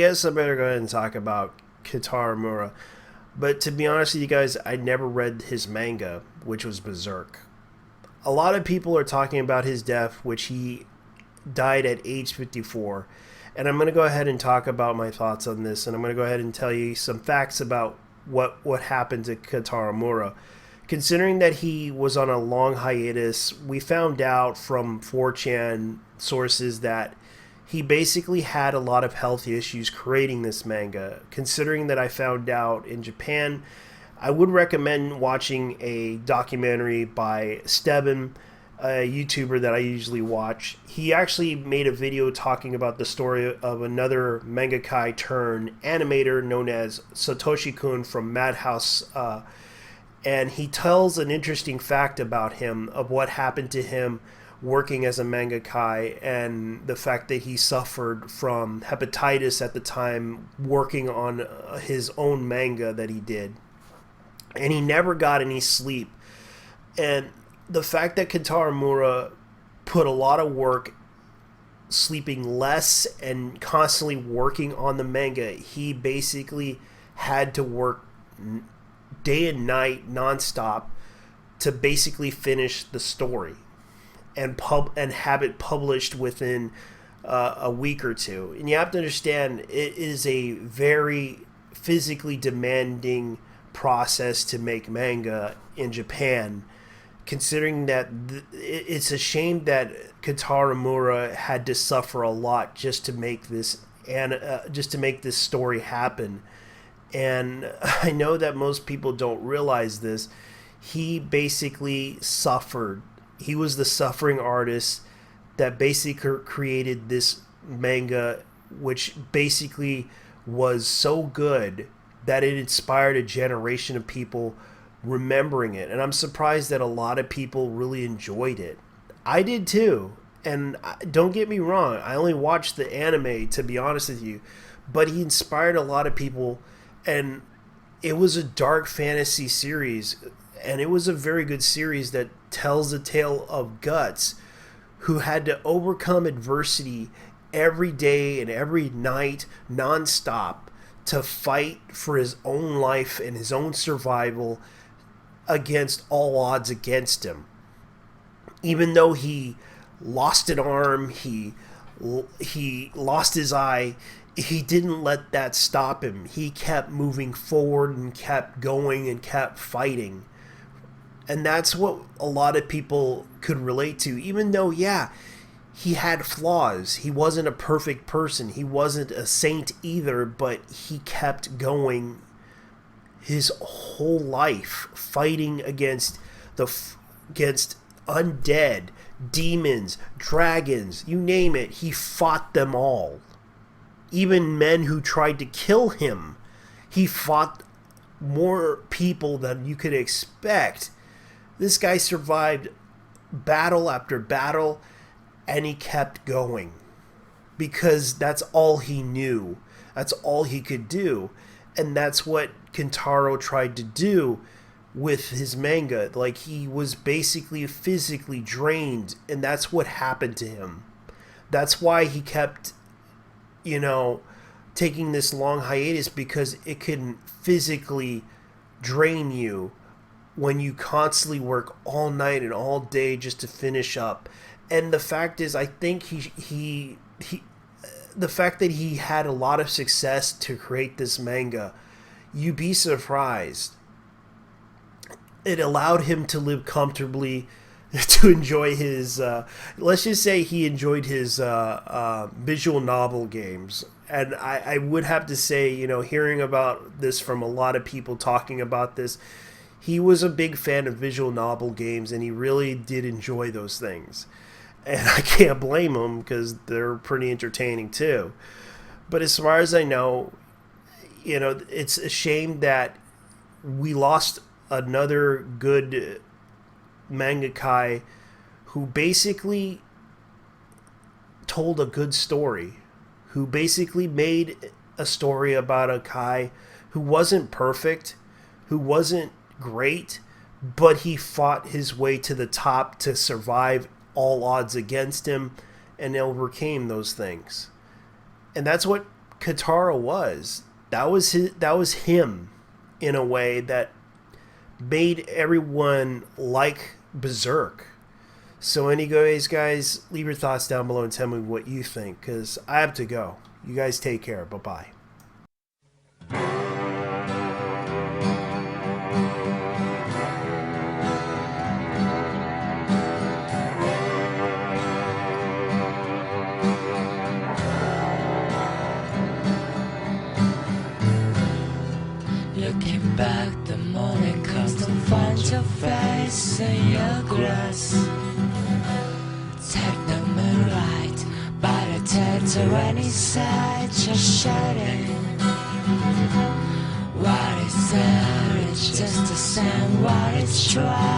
guess I better go ahead and talk about Kentaro Miura. But to be honest with you guys, I never read his manga, which was Berserk. A lot of people are talking about his death, which he died at age 54. And I'm going to go ahead and talk about my thoughts on this. And I'm going to go ahead and tell you some facts about what happened to Kentaro Miura. Considering that he was on a long hiatus, we found out from 4chan sources that he basically had a lot of health issues creating this manga. Considering that I found out in Japan, I would recommend watching a documentary by Stebbin, a YouTuber that I usually watch. He actually made a video talking about the story of another mangaka turned animator known as SATOSHI Kon from Madhouse, and he tells an interesting fact about him, of what happened to him working as a mangaka, and the fact that he suffered from hepatitis at the time working on his own manga that he did. And he never got any sleep. And the fact that Kentaro Miura put a lot of work, sleeping less and constantly working on the manga, he basically had to work day and night nonstop to basically finish the story and have it published within a week or two. And you have to understand, it is a very physically demanding process to make manga in Japan. Considering that it's a shame that Kentaro Miura had to suffer a lot just to make this story happen. And I know that most people don't realize this. He basically suffered. He was the suffering artist that basically created this manga, which basically was so good that it inspired a generation of people remembering it. And I'm surprised that a lot of people really enjoyed it. I did too. And don't get me wrong, I only watched the anime, to be honest with you, but he inspired a lot of people. And it was a dark fantasy series, and it was a very good series that tells the tale of Guts, who had to overcome adversity every day and every night nonstop to fight for his own life and his own survival against all odds against him. Even though he lost an arm, he lost his eye, he didn't let that stop him. He kept moving forward and kept going and kept fighting. And that's what a lot of people could relate to. Even though, yeah, he had flaws. He wasn't a perfect person. He wasn't a saint either, but he kept going his whole life, fighting against undead, demons, dragons, you name it. He fought them all. Even men who tried to kill him. He fought more people than you could expect. This guy survived battle after battle, and he kept going. Because that's all he knew. That's all he could do. And that's what Kentaro tried to do with his manga. Like, he was basically physically drained, and that's what happened to him. That's why he kept, taking this long hiatus, because it can physically drain you when you constantly work all night and all day just to finish up. And the fact is, I think the fact that he had a lot of success to create this manga, you'd be surprised. It allowed him to live comfortably, to enjoy his, let's just say he enjoyed his visual novel games. And I would have to say, hearing about this from a lot of people talking about this, he was a big fan of visual novel games, and he really did enjoy those things. And I can't blame him, because they're pretty entertaining too. But as far as I know, it's a shame that we lost another good mangaka who basically told a good story, who basically made a story about a guy who wasn't perfect, who wasn't great, but he fought his way to the top to survive all odds against him and overcame those things. And that's what Kentaro was. That was him in a way that made everyone like Berserk. So anyways, guys, leave your thoughts down below and tell me what you think, because I have to go. You guys take care. Bye-bye. Looking back, the morning comes to find your face in your grass. Take the moonlight, by the tail to any side, just shining. What is there? It's just the same, what it's trying.